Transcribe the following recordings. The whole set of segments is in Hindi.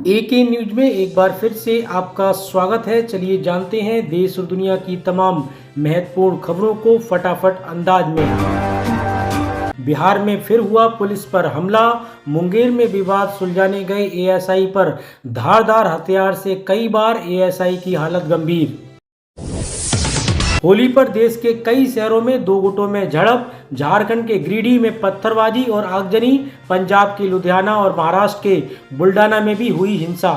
एके न्यूज में एक बार फिर से आपका स्वागत है। चलिए जानते हैं देश और दुनिया की तमाम महत्वपूर्ण खबरों को फटाफट अंदाज में। बिहार में फिर हुआ पुलिस पर हमला। मुंगेर में विवाद सुलझाने गए एएसआई पर धारदार हथियार से कई बार एएसआई की हालत गंभीर। होली पर देश के कई शहरों में दो गुटों में झड़प। झारखंड के गिरिडीह में पत्थरबाजी और आगजनी। पंजाब के लुधियाना और महाराष्ट्र के बुल्डाना में भी हुई हिंसा।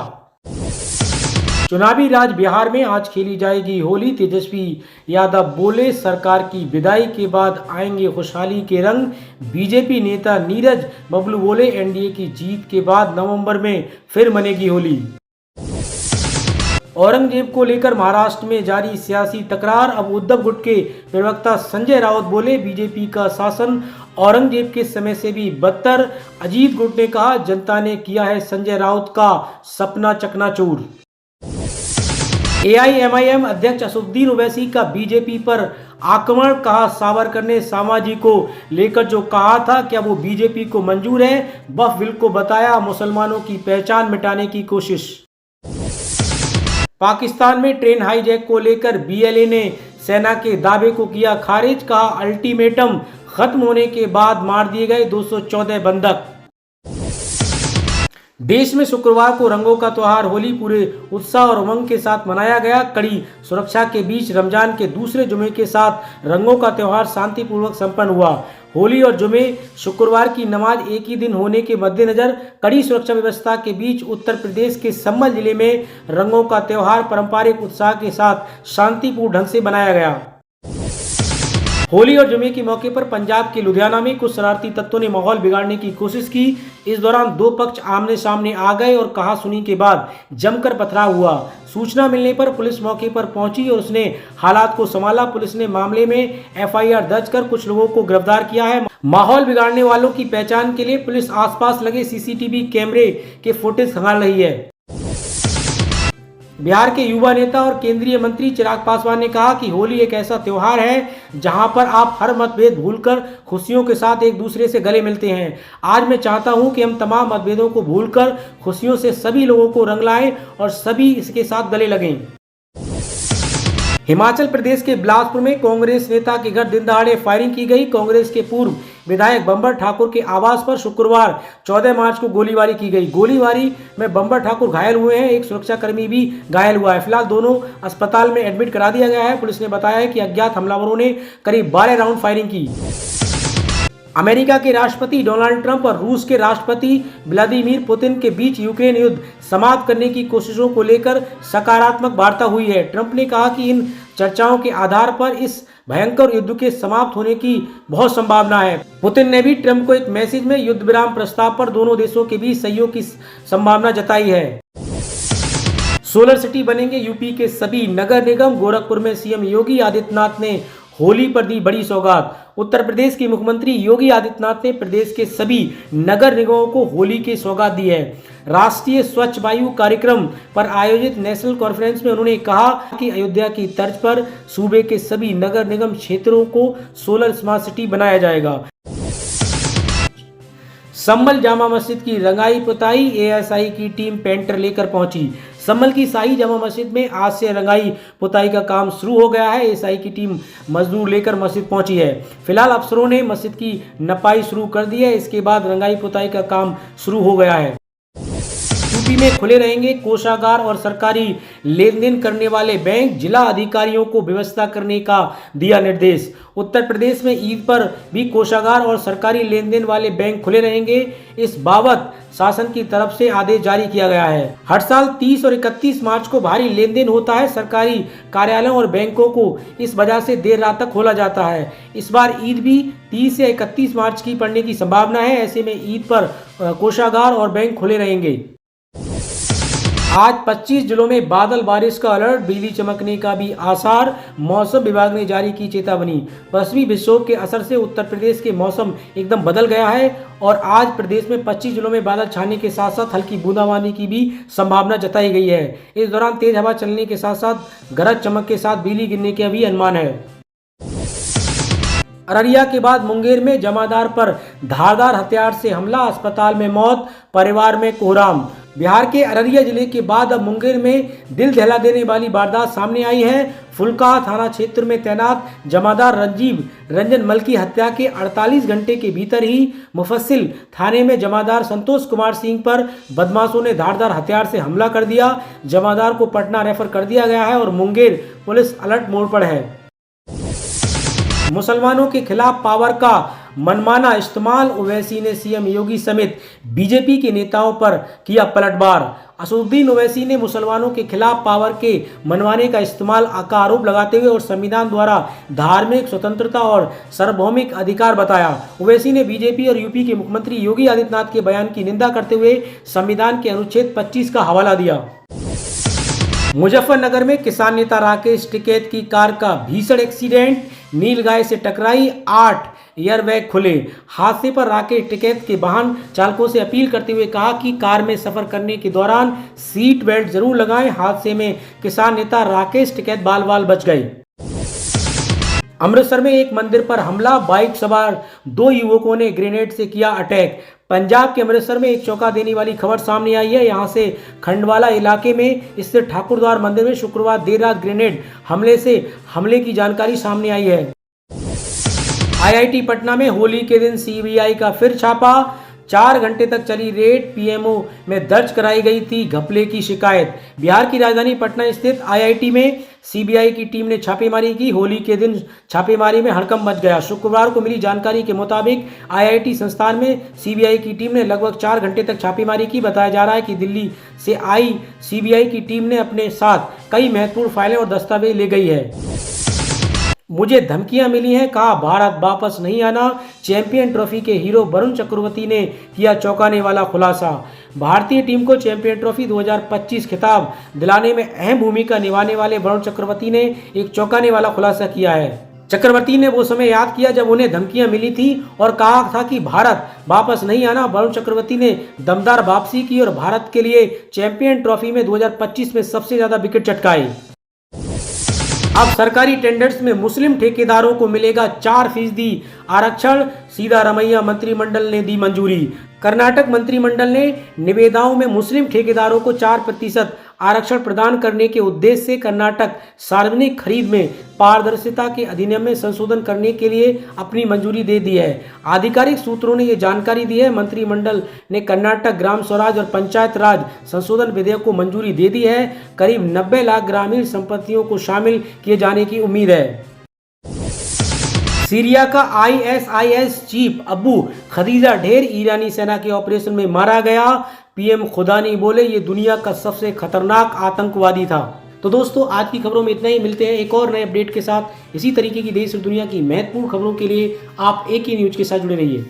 चुनावी राज बिहार में आज खेली जाएगी होली। तेजस्वी यादव बोले, सरकार की विदाई के बाद आएंगे खुशहाली के रंग। बीजेपी नेता नीरज बबलू बोले, एनडीए की जीत के बाद नवंबर में फिर मनेगी होली। औरंगजेब को लेकर महाराष्ट्र में जारी सियासी तकरार। अब उद्धव गुट के प्रवक्ता संजय राउत बोले, बीजेपी का शासन औरंगजेब के समय से भी बदतर। अजीत गुट ने कहा, जनता ने किया है संजय राउत का सपना चकनाचूर। एआईएमआईएम अध्यक्ष असदुद्दीन ओवैसी का बीजेपी पर आक्रमण। कहा, सावरकर ने सामाजिक को लेकर जो कहा था, क्या वो बीजेपी को मंजूर है? वफ विल को बताया मुसलमानों की पहचान मिटाने की कोशिश। पाकिस्तान में ट्रेन हाईजैक को लेकर बीएलए ने सेना के दावे को किया खारिज। कहा, अल्टीमेटम खत्म होने के बाद मार दिए गए 214 बंधक। देश में शुक्रवार को रंगों का त्योहार होली पूरे उत्साह और उमंग के साथ मनाया गया। कड़ी सुरक्षा के बीच रमजान के दूसरे जुमे के साथ रंगों का त्योहार शांतिपूर्वक संपन्न हुआ। होली और जुमे शुक्रवार की नमाज एक ही दिन होने के मद्देनजर कड़ी सुरक्षा व्यवस्था के बीच उत्तर प्रदेश के संभल जिले में रंगों का त्योहार पारंपरिक उत्साह के साथ शांतिपूर्ण ढंग से मनाया गया। होली और जुमे के मौके पर पंजाब के लुधियाना में कुछ शरारती तत्वों ने माहौल बिगाड़ने की कोशिश की। इस दौरान दो पक्ष आमने सामने आ गए और कहा सुनी के बाद जमकर पथराव हुआ। सूचना मिलने पर पुलिस मौके पर पहुंची और उसने हालात को संभाला। पुलिस ने मामले में एफआईआर दर्ज कर कुछ लोगों को गिरफ्तार किया है। माहौल बिगाड़ने वालों की पहचान के लिए पुलिस आसपास लगे सीसीटीवी कैमरे के फुटेज खंगाल रही है। बिहार के युवा नेता और केंद्रीय मंत्री चिराग पासवान ने कहा कि होली एक ऐसा त्योहार है जहां पर आप हर मतभेद भूलकर खुशियों के साथ एक दूसरे से गले मिलते हैं। आज मैं चाहता हूं कि हम तमाम मतभेदों को भूलकर खुशियों से सभी लोगों को रंग लाएं और सभी इसके साथ गले लगें। हिमाचल प्रदेश के बिलासपुर में कांग्रेस नेता के घर दिन दहाड़े फायरिंग की गई। कांग्रेस के पूर्व विधायक बंबर ठाकुर के आवास पर शुक्रवार 14 मार्च को गोलीबारी की गई। गोलीबारी में बंबर ठाकुर घायल हुए हैं। एक सुरक्षाकर्मी भी घायल हुआ है। फिलहाल दोनों अस्पताल में एडमिट करा दिया गया है। पुलिस ने बताया है कि अज्ञात हमलावरों ने करीब 12 राउंड फायरिंग की। अमेरिका के राष्ट्रपति डोनाल्ड ट्रंप और रूस के राष्ट्रपति व्लादिमीर पुतिन के बीच यूक्रेन युद्ध समाप्त करने की कोशिशों को लेकर सकारात्मक वार्ता हुई है। ट्रंप ने कहा कि इन चर्चाओं के आधार पर इस भयंकर युद्ध के समाप्त होने की बहुत संभावना है। पुतिन ने भी ट्रंप को एक मैसेज में युद्ध विराम प्रस्ताव पर दोनों देशों के बीच सहयोग की संभावना जताई है। सोलर सिटी बनेंगे यूपी के सभी नगर निगम। गोरखपुर में सीएम योगी आदित्यनाथ ने होली पर दी बड़ी सौगात। उत्तर प्रदेश के मुख्यमंत्री योगी आदित्यनाथ ने प्रदेश के सभी नगर निगमों को होली की सौगात दी है। राष्ट्रीय स्वच्छ वायु कार्यक्रम पर आयोजित नेशनल कॉन्फ्रेंस में उन्होंने कहा कि अयोध्या की तर्ज पर सूबे के सभी नगर निगम क्षेत्रों को सोलर स्मार्ट सिटी बनाया जाएगा। संभल जामा मस्जिद की रंगाई पुताई। एएसआई की टीम पेंटर लेकर पहुंची। संभल की शाही जामा मस्जिद में आज से रंगाई पुताई का काम शुरू हो गया है। एएसआई की टीम मजदूर लेकर मस्जिद पहुंची है। फिलहाल अफसरों ने मस्जिद की नपाई शुरू कर दी है। इसके बाद रंगाई पुताई का काम शुरू हो गया है। यूपी में खुले रहेंगे कोषागार और सरकारी लेन देन करने वाले बैंक। जिला अधिकारियों को व्यवस्था करने का दिया निर्देश। उत्तर प्रदेश में ईद पर भी कोषागार और सरकारी लेन देन वाले बैंक खुले रहेंगे। इस बाबत शासन की तरफ से आदेश जारी किया गया है। हर साल 30 और 31 मार्च को भारी लेन देन होता है। सरकारी कार्यालयों और बैंकों को इस वजह से देर रात तक खोला जाता है। इस बार ईद भी 30 या 31 मार्च की पड़ने की संभावना है। ऐसे में ईद पर कोषागार और बैंक खुले रहेंगे। आज 25 जिलों में बादल बारिश का अलर्ट। बिजली चमकने का भी आसार। मौसम विभाग ने जारी की चेतावनी। पश्चिमी विक्षोभ के असर से उत्तर प्रदेश के मौसम एकदम बदल गया है और आज प्रदेश में 25 जिलों में बादल छाने के साथ साथ हल्की बूंदाबांदी की भी संभावना जताई गई है। इस दौरान तेज हवा चलने के साथ साथ गरज चमक के साथ बिजली गिरने का भी अनुमान है। अररिया के बाद मुंगेर में जमादार पर धारदार हथियार से हमला। अस्पताल में मौत, परिवार में कोहराम। बिहार के अररिया जिले के बाद अब मुंगेर में दिल दहला देने वाली वारदात सामने आई है। फुलका थाना क्षेत्र में तैनात जमादार राजीव रंजन मल की हत्या के 48 घंटे के भीतर ही मुफस्सिल थाने में जमादार संतोष कुमार सिंह पर बदमाशों ने धारदार हथियार से हमला कर दिया। जमादार को पटना रेफर कर दिया गया है और मुंगेर पुलिस अलर्ट मोड पर है। मुसलमानों के खिलाफ पावर का मनमाना इस्तेमाल, ओवैसी ने सीएम योगी समेत बीजेपी के नेताओं पर किया पलटवार। असदुद्दीन ओवैसी ने मुसलमानों के खिलाफ पावर के मनमाने का इस्तेमाल का आरोप लगाते हुए और संविधान द्वारा धार्मिक स्वतंत्रता और सार्वभौमिक अधिकार बताया। ओवैसी ने बीजेपी और यूपी के मुख्यमंत्री योगी आदित्यनाथ के बयान की निंदा करते हुए संविधान के अनुच्छेद 25 का हवाला दिया। मुजफ्फरनगर में किसान नेता राकेश टिकैत की कार का भीषण एक्सीडेंट, नीलगाय से टकराई, 8 एयरबैग खुले। हादसे पर राकेश टिकैत के वाहन चालकों से अपील करते हुए कहा कि कार में सफर करने के दौरान सीट बेल्ट जरूर लगाएं। हादसे में किसान नेता राकेश टिकैत बाल बाल बच गए। अमृतसर में एक मंदिर पर हमला, बाइक सवार 2 युवकों ने ग्रेनेड से किया अटैक। पंजाब के अमृतसर में एक चौंका देने वाली खबर सामने आई है। यहां से खंडवाला इलाके में स्थित ठाकुरद्वार मंदिर में शुक्रवार देर रात ग्रेनेड हमले की जानकारी सामने आई है। आईआईटी पटना में होली के दिन सीबीआई का फिर छापा, 4 घंटे तक चली रेड, पीएमओ में दर्ज कराई गई थी घपले की शिकायत। बिहार की राजधानी पटना स्थित आईआईटी में सीबीआई की टीम ने छापेमारी की। होली के दिन छापेमारी में हड़कंप मच गया। शुक्रवार को मिली जानकारी के मुताबिक आईआईटी संस्थान में सीबीआई की टीम ने लगभग 4 घंटे तक छापेमारी की। बताया जा रहा है कि दिल्ली से आई सीबीआई की टीम ने अपने साथ कई महत्वपूर्ण फाइलें और दस्तावेज ले गई है। मुझे धमकियां मिली हैं, कहा भारत वापस नहीं आना। चैंपियन ट्रॉफी के हीरो वरुण चक्रवर्ती ने किया चौंकाने वाला खुलासा। भारतीय टीम को चैंपियन ट्रॉफी 2025 खिताब दिलाने में अहम भूमिका निभाने वाले वरुण चक्रवर्ती ने एक चौंकाने वाला खुलासा किया है। चक्रवर्ती ने वो समय याद किया जब उन्हें धमकियां मिली थी और कहा था कि भारत वापस नहीं आना। वरुण चक्रवर्ती ने दमदार वापसी की और भारत के लिए चैंपियन ट्रॉफी में 2025 में सबसे ज्यादा विकेट चटकाए। अब सरकारी टेंडर्स में मुस्लिम ठेकेदारों को मिलेगा 4% आरक्षण, सीधा रमैया मंत्रिमंडल ने दी मंजूरी। कर्नाटक मंत्रिमंडल ने निविदाओं में मुस्लिम ठेकेदारों को 4% आरक्षण प्रदान करने के उद्देश्य से कर्नाटक सार्वजनिक खरीद में पारदर्शिता के अधिनियम में संशोधन करने के लिए अपनी मंजूरी दे दी है। आधिकारिक सूत्रों ने ये जानकारी दी है। मंत्रिमंडल ने कर्नाटक ग्राम स्वराज और पंचायत राज संशोधन विधेयक को मंजूरी दे दी है। करीब 90 लाख ग्रामीण संपत्तियों को शामिल किए जाने की उम्मीद है। सीरिया का आईएसआईएस चीफ अबू खदीजा ढेर ईरानी सेना के ऑपरेशन में मारा गया। पीएम खुदानी बोले ये दुनिया का सबसे खतरनाक आतंकवादी था। तो दोस्तों आज की खबरों में इतना ही। मिलते हैं एक और नए अपडेट के साथ। इसी तरीके की देश और दुनिया की महत्वपूर्ण खबरों के लिए आप एक ही न्यूज के साथ जुड़े रहिए।